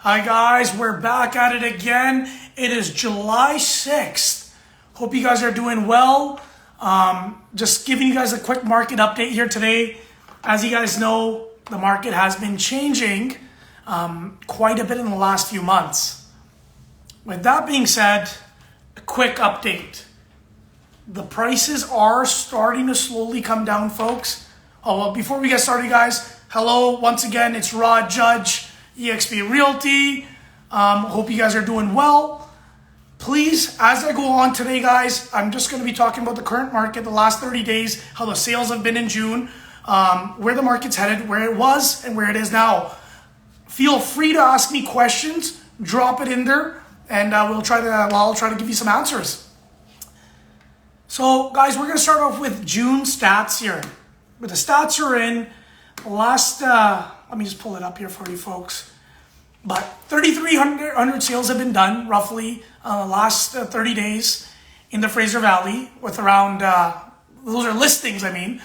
Hi guys, we're back at it again. It is July 6th. Hope you guys are doing well. Just giving you guys a quick market update here today. As you guys know, the market has been changing quite a bit in the last few months. With that being said, a quick update. The prices are starting to slowly come down, folks. Oh, well, before we get started, guys, hello, once again, it's Raj Jhajj, eXp Realty. Hope you guys are doing well. Please, as I go on today, guys, I'm just going to be talking about the current market, the last 30 days, how the sales have been in June, where the market's headed, where it was, and where it is now. Feel free to ask me questions, drop it in there, and I'll try to give you some answers. So, guys, we're going to start off with June stats here. But the stats are in last, let me just pull it up here for you folks. But 3,300 sales have been done roughly last 30 days in the Fraser Valley with around, those are listings, and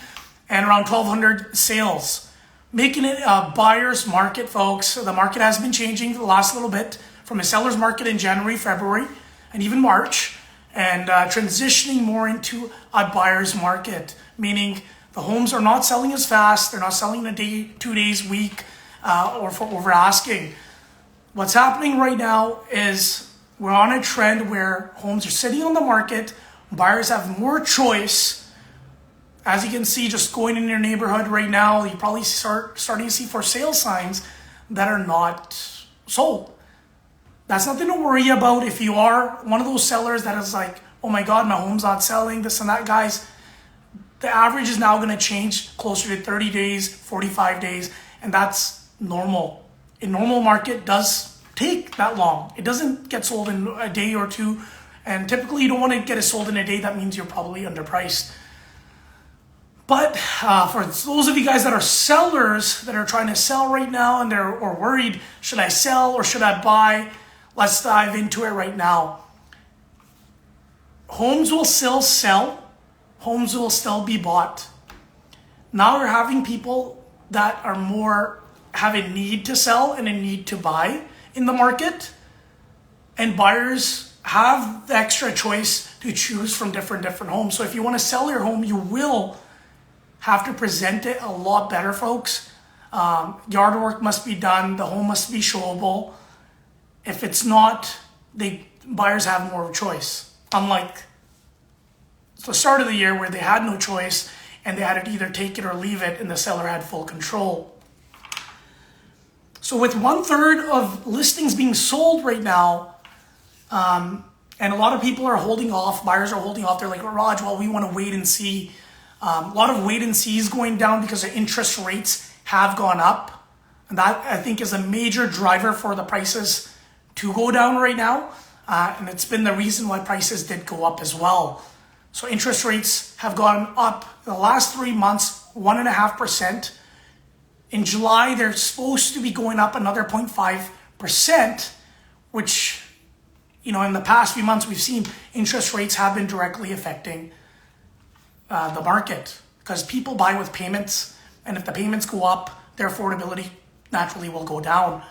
around 1,200 sales. Making it a buyer's market, folks. The market has been changing the last little bit from a seller's market in January, February, and even March, and transitioning more into a buyer's market, meaning the homes are not selling as fast. They're not selling in a day, 2 days, week, or for over asking. What's happening right now is we're on a trend where homes are sitting on the market. Buyers have more choice. As you can see, just going in your neighborhood right now, you probably starting to see for sale signs that are not sold. That's nothing to worry about if you are one of those sellers that is like, oh my God, my home's not selling, this and that, guys. The average is now going to change closer to 30 days, 45 days, and that's normal. A normal market does take that long. It doesn't get sold in a day or two, and typically you don't want to get it sold in a day. That means you're probably underpriced. But for those of you guys that are sellers that are trying to sell right now and they're worried, should I sell or should I buy? Let's dive into it right now. Homes will still sell. Homes will still be bought. Now we're having people that are more have a need to sell and a need to buy in the market. And buyers have the extra choice to choose from different homes. So if you want to sell your home, you will have to present it a lot better, folks. Yard work must be done. The home must be showable. If it's not, buyers have more choice. Unlike the start of the year where they had no choice and they had to either take it or leave it and the seller had full control. So with 1/3 of listings being sold right now, and a lot of people are holding off, buyers are holding off. They're like, Raj, well, we want to wait and see. A lot of wait and sees going down because the interest rates have gone up. And that, I think, is a major driver for the prices to go down right now. And it's been the reason why prices did go up as well. So interest rates have gone up the last 3 months, 1.5%. In July, they're supposed to be going up another 0.5%, which, in the past few months, we've seen interest rates have been directly affecting the market because people buy with payments. And if the payments go up, their affordability naturally will go down.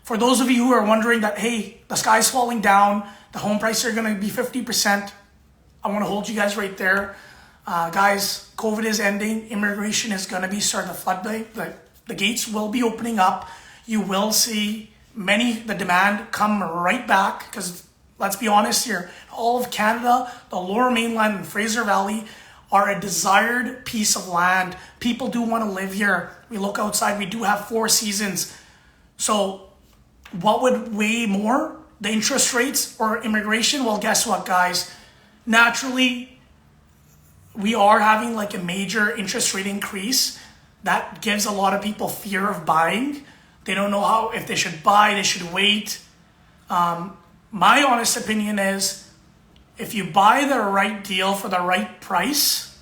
For those of you who are wondering that, hey, the sky's falling down, the home prices are going to be 50%, I want to hold you guys right there. Guys, COVID is ending. Immigration is going to be starting to flood. The gates will be opening up. You will see the demand come right back because let's be honest here, all of Canada, the Lower Mainland and Fraser Valley are a desired piece of land. People do want to live here. We look outside, we do have 4 seasons. So what would weigh more, the interest rates or immigration? Well, guess what, guys? Naturally, we are having like a major interest rate increase. That gives a lot of people fear of buying. They don't know if they should buy, they should wait. My honest opinion is, if you buy the right deal for the right price,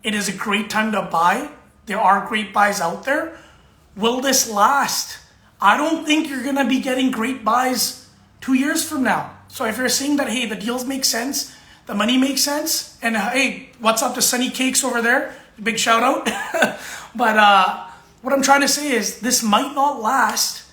it is a great time to buy. There are great buys out there. Will this last? I don't think you're going to be getting great buys 2 years from now. So if you're saying that, hey, the deals make sense, the money makes sense, and hey, what's up to Sunny Cakes over there? Big shout out. But what I'm trying to say is this might not last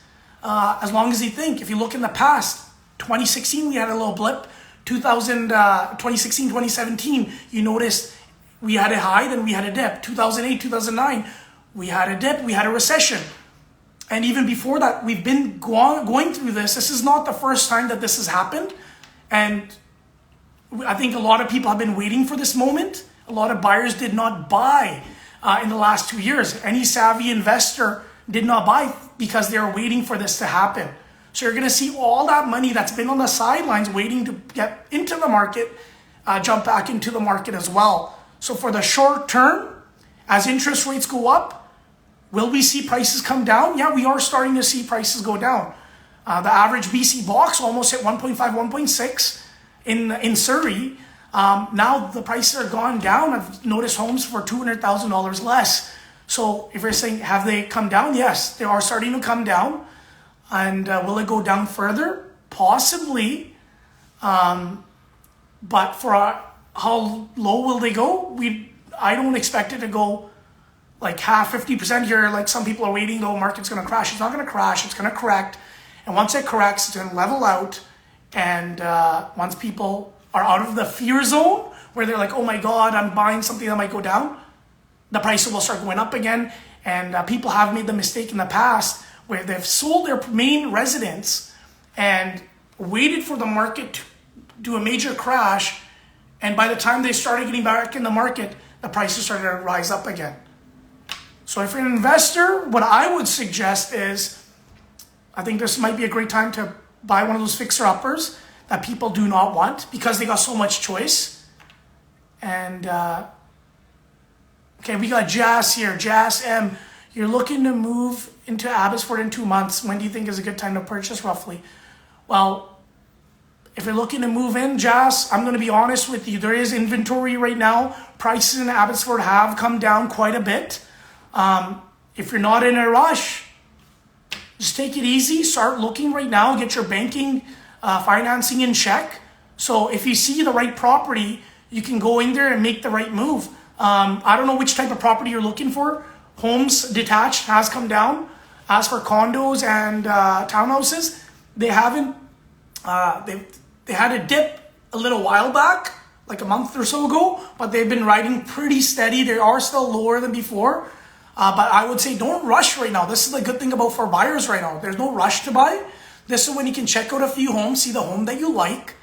as long as they think. If you look in the past, 2016, we had a little blip. 2016, 2017, you noticed we had a high, then we had a dip. 2008, 2009, we had a dip, we had a recession. And even before that, we've been going through this. This is not the first time that this has happened. And I think a lot of people have been waiting for this moment. A lot of buyers did not buy in the last 2 years. Any savvy investor did not buy because they were waiting for this to happen. So you're going to see all that money that's been on the sidelines waiting to get into the market, jump back into the market as well. So for the short term, as interest rates go up, will we see prices come down? Yeah, we are starting to see prices go down. The average BC box almost hit 1.5, 1.6 in Surrey. Now the prices are gone down. I've noticed homes for $200,000 less. So if you're saying, have they come down? Yes, they are starting to come down. And will it go down further? Possibly. But for how low will they go? I don't expect it to go like half, 50% here. Like some people are waiting, the market's going to crash. It's not going to crash. It's going to correct. And once it corrects, it's going to level out. And once people are out of the fear zone where they're like, oh my God, I'm buying something that might go down, the price will start going up again. And people have made the mistake in the past where they've sold their main residence and waited for the market to do a major crash. And by the time they started getting back in the market, the prices started to rise up again. So if you're an investor, what I would suggest is, I think this might be a great time to buy one of those fixer-uppers that people do not want because they got so much choice. And, okay, we got Jazz here. Jazz M, you're looking to move into Abbotsford in 2 months. When do you think is a good time to purchase roughly? Well, if you're looking to move in, Jazz, I'm going to be honest with you. There is inventory right now. Prices in Abbotsford have come down quite a bit. If you're not in a rush, just take it easy. Start looking right now. Get your banking, financing in check. So if you see the right property, you can go in there and make the right move. I don't know which type of property you're looking for. Homes detached has come down. As for condos and townhouses, they haven't. They had a dip a little while back, like a month or so ago, but they've been riding pretty steady. They are still lower than before. But I would say don't rush right now. This is the good thing about for buyers right now. There's no rush to buy. This is when you can check out a few homes, see the home that you like,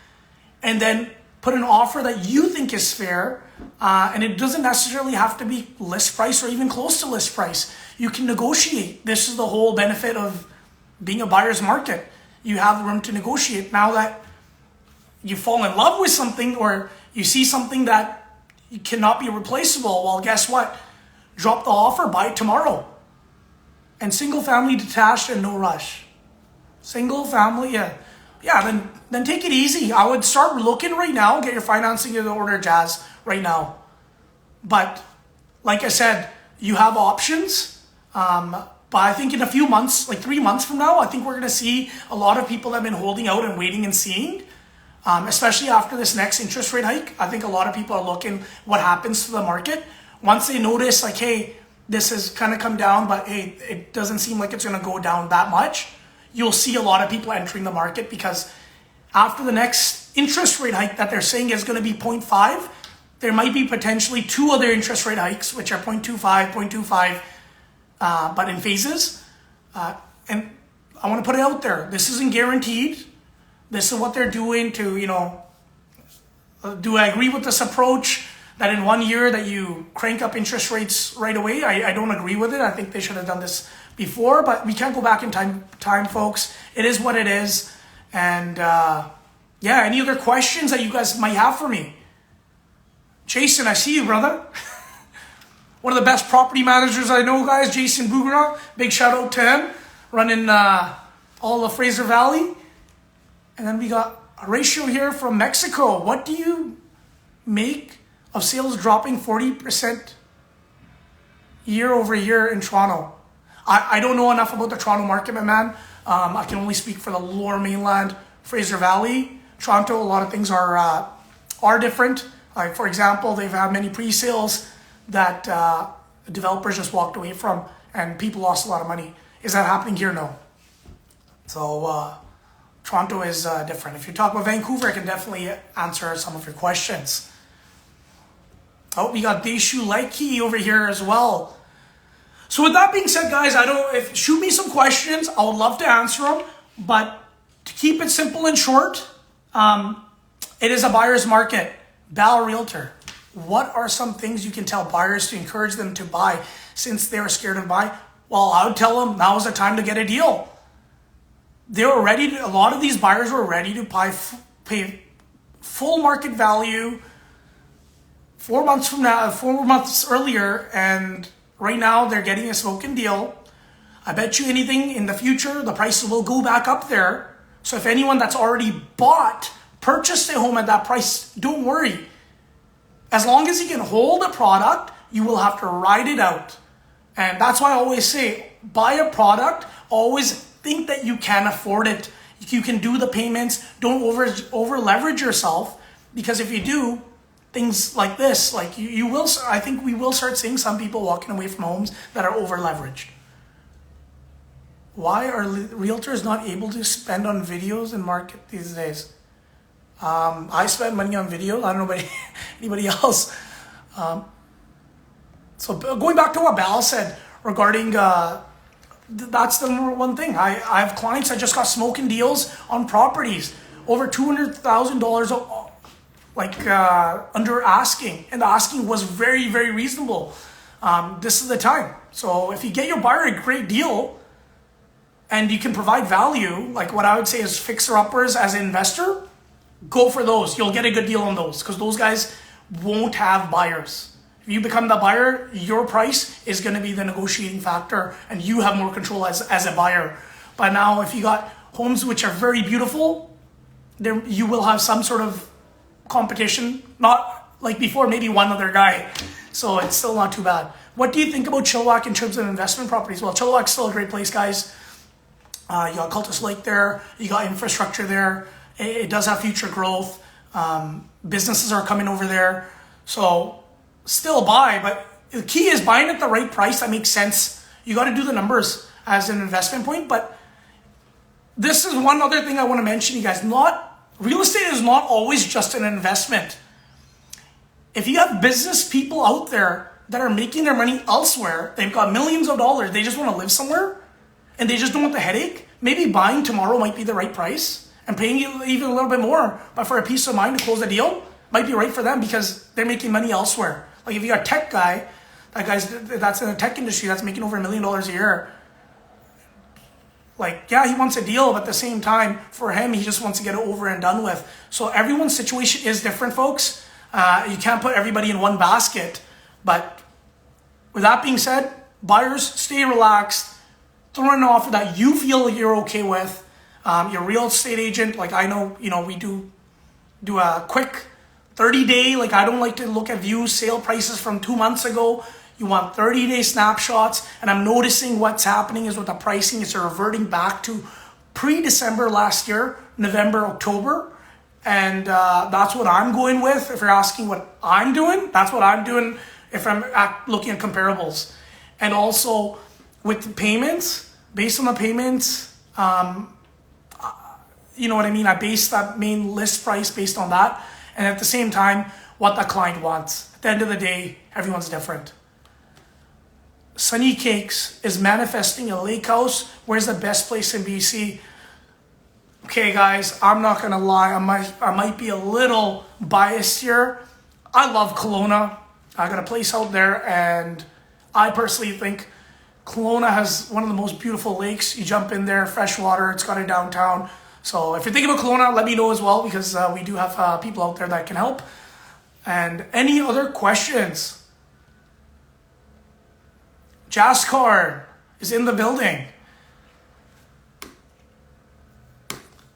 and then put an offer that you think is fair. And it doesn't necessarily have to be list price or even close to list price. You can negotiate. This is the whole benefit of being a buyer's market. You have room to negotiate. Now that you fall in love with something or you see something that cannot be replaceable, well, guess what? Drop the offer, buy it tomorrow. And single family detached and no rush. Single family, yeah, then take it easy. I would start looking right now, get your financing in order, Jazz, right now. But like I said, you have options. But I think in a few months, like 3 months from now, I think we're going to see a lot of people that have been holding out and waiting and seeing, especially after this next interest rate hike. I think a lot of people are looking what happens to the market. Once they notice, like, hey, this has kind of come down, but hey, it doesn't seem like it's going to go down that much, you'll see a lot of people entering the market because after the next interest rate hike that they're saying is going to be 0.5, there might be potentially 2 other interest rate hikes, which are 0.25, 0.25, but in phases. And I want to put it out there. This isn't guaranteed. This is what they're doing to, do I agree with this approach that in 1 year that you crank up interest rates right away? I don't agree with it. I think they should have done this before, but we can't go back in time, folks. It is what it is. And any other questions that you guys might have for me? Jason, I see you, brother. One of the best property managers I know, guys, Jason Bugara. Big shout out to him, running all of Fraser Valley. And then we got Horatio here from Mexico. What do you make of sales dropping 40% year over year in Toronto? I don't know enough about the Toronto market, my man. I can only speak for the lower mainland, Fraser Valley. Toronto, a lot of things are different. Like, for example, they've had many pre-sales that developers just walked away from and people lost a lot of money. Is that happening here? No. So Toronto is different. If you talk about Vancouver, I can definitely answer some of your questions. Oh, we got Deshu Likey over here as well. So with that being said, guys, shoot me some questions. I would love to answer them. But to keep it simple and short, it is a buyer's market. Bell Realtor. What are some things you can tell buyers to encourage them to buy since they're scared of buying? Well, I would tell them now is the time to get a deal. They were ready to, a lot of these buyers were ready to pay full market value 4 months earlier, and right now they're getting a smoking deal. I bet you anything in the future, the prices will go back up there. So if anyone that's already purchased a home at that price, don't worry. As long as you can hold a product, you will have to ride it out. And that's why I always say, buy a product, always think that you can afford it. You can do the payments, don't over leverage yourself, because if you do, things like this, like you will, I think we will start seeing some people walking away from homes that are over leveraged. Why are realtors not able to spend on videos and market these days? I spend money on videos. I don't know about anybody else. So going back to what Bal said regarding, that's the number one thing. I have clients that just got smoking deals on properties over $200,000 under asking, and the asking was very, very reasonable. This is the time. So if you get your buyer a great deal and you can provide value, like what I would say is fixer-uppers as an investor, go for those. You'll get a good deal on those because those guys won't have buyers. If you become the buyer, your price is going to be the negotiating factor and you have more control as a buyer. But now if you got homes which are very beautiful, there you will have some sort of competition, not like before, maybe one other guy. So it's still not too bad. What do you think about Chilliwack in terms of investment properties? Well, Chilliwack's still a great place, guys. You got Cultus Lake there. You got infrastructure there. It does have future growth. Businesses are coming over there. So still buy, but the key is buying at the right price that makes sense. You got to do the numbers as an investment point. But this is one other thing I want to mention, you guys. Real estate is not always just an investment. If you have business people out there that are making their money elsewhere, they've got millions of dollars, they just want to live somewhere, and they just don't want the headache, maybe buying tomorrow might be the right price, and paying you even a little bit more, but for a peace of mind to close the deal, might be right for them because they're making money elsewhere. Like if you got a tech guy, that's in the tech industry, that's making over $1 million a year, like, yeah, he wants a deal, but at the same time, for him, he just wants to get it over and done with. So everyone's situation is different, folks. You can't put everybody in one basket. But with that being said, buyers, stay relaxed. Throw an offer that you feel you're okay with. Your real estate agent, like I know, we do a quick 30-day. Like I don't like to look at views, sale prices from 2 months ago. You want 30-day snapshots, and I'm noticing what's happening is with the pricing, it's reverting back to pre-December last year, November, October, and that's what I'm going with. If you're asking what I'm doing, that's what I'm doing if I'm looking at comparables. And also with the payments, based on the payments, you know what I mean? I base that main list price based on that, and at the same time, what the client wants. At the end of the day, everyone's different. Sunny Cakes is manifesting a lake house. Where's the best place in BC? Okay, guys, I'm not gonna lie. I might be a little biased here. I love Kelowna. I got a place out there, and I personally think Kelowna has one of the most beautiful lakes. You jump in there, fresh water. It's got a downtown. So if you're thinking about Kelowna, let me know as well, because we do have people out there that can help. And any other questions? Jaskar is in the building.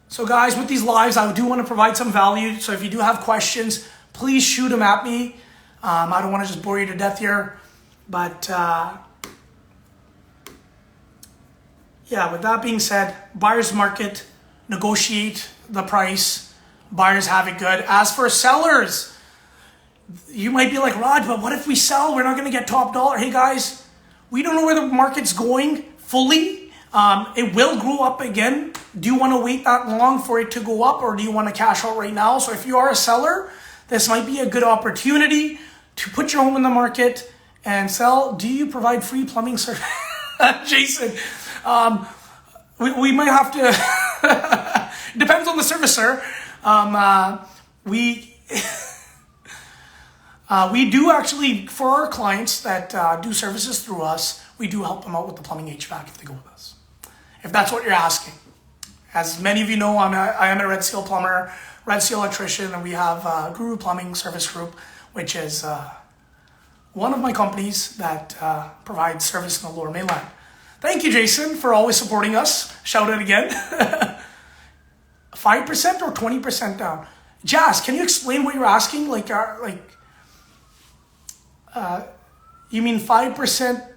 So guys, with these lives, I do want to provide some value. So if you do have questions, please shoot them at me. I don't want to just bore you to death here. But yeah, with that being said, buyer's market, negotiate the price. Buyers have it good. As for sellers, you might be like, Raj, but what if we sell? We're not going to get top dollar. Hey guys, we don't know where the market's going fully. It will grow up again. Do you want to wait that long for it to go up, or do you want to cash out right now? So if you are a seller, this might be a good opportunity to put your home in the market and sell. Do you provide free plumbing service? Jason, we might have to, depends on the service, sir. We do actually, for our clients that do services through us, we do help them out with the plumbing HVAC if they go with us. If that's what you're asking. As many of you know, I am a Red Seal plumber, Red Seal electrician, and we have Guru Plumbing Service Group, which is one of my companies that provides service in the Lower Mainland. Thank you, Jason, for always supporting us. Shout out again. 5% or 20% down? Jazz, can you explain what you're asking? You mean 5%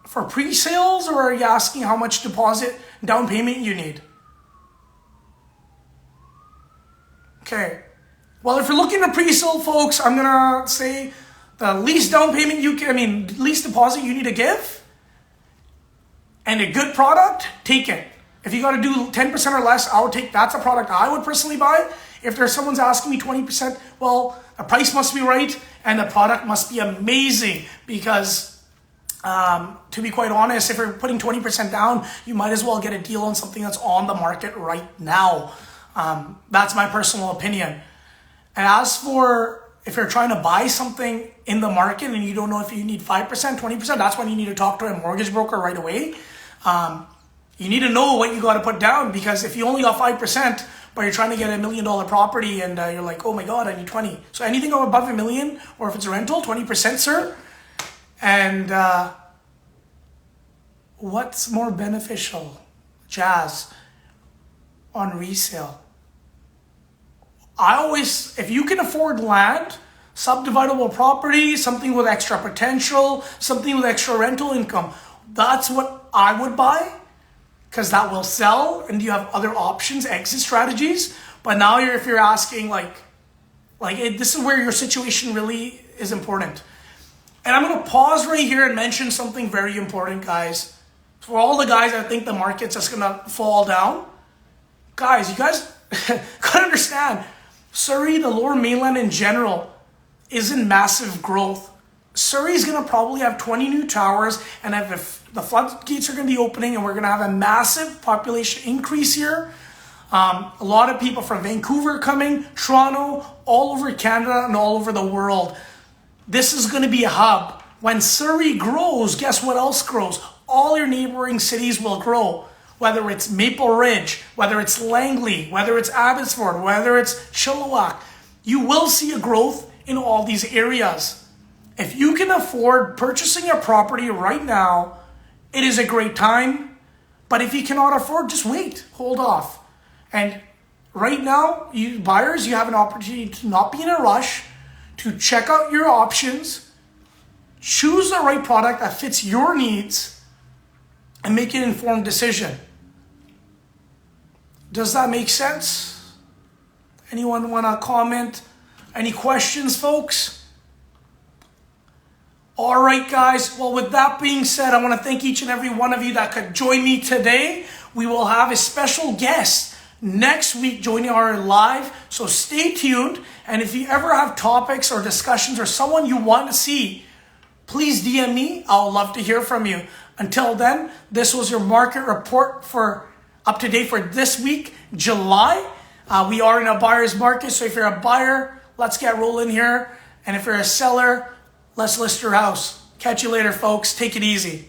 for pre-sales, or are you asking how much deposit down payment you need? Okay. Well, if you're looking to pre-sale, folks, I'm gonna say the least down payment least deposit you need to give, and a good product, take it. If you got to do 10% or less, I would take, that's a product I would personally buy. If there's someone's asking me 20%, well, the price must be right and the product must be amazing, because to be quite honest, if you're putting 20% down, you might as well get a deal on something that's on the market right now. That's my personal opinion. And as for if you're trying to buy something in the market and you don't know if you need 5%, 20%, that's when you need to talk to a mortgage broker right away. You need to know what you got to put down, because if you only got 5%, but you're trying to get $1 million property and you're like, oh my God, I need 20. So anything above $1 million, or if it's a rental, 20%, sir. And what's more beneficial, Jazz, on resale? I always, if you can afford land, subdividable property, something with extra potential, something with extra rental income, that's what I would buy, because that will sell and you have other options, exit strategies. But now if you're asking this is where your situation really is important. And I'm going to pause right here and mention something very important, guys. For all the guys that think the market's just going to fall down, guys, you guys gotta understand, Surrey, the Lower Mainland in general, is in massive growth. Surrey's going to probably have 20 new towers, and if the floodgates are going to be opening, and we're going to have a massive population increase here. A lot of people from Vancouver coming, Toronto, all over Canada, and all over the world. This is going to be a hub. When Surrey grows, guess what else grows? All your neighboring cities will grow. Whether it's Maple Ridge, whether it's Langley, whether it's Abbotsford, whether it's Chilliwack, you will see a growth in all these areas. If you can afford purchasing a property right now, it is a great time. But if you cannot afford, just wait, hold off. And right now, you buyers, you have an opportunity to not be in a rush, to check out your options, choose the right product that fits your needs, and make an informed decision. Does that make sense? Anyone want to comment? Any questions, folks? All right, guys. Well, with that being said, I want to thank each and every one of you that could join me today. We will have a special guest next week joining our live, so stay tuned. And if you ever have topics or discussions or someone you want to see, please DM me. I would love to hear from you. Until then, this was your market report for up to date for this week, July. We are in a buyer's market, so if you're a buyer, let's get rolling here. And if you're a seller, let's list your house. Catch you later, folks. Take it easy.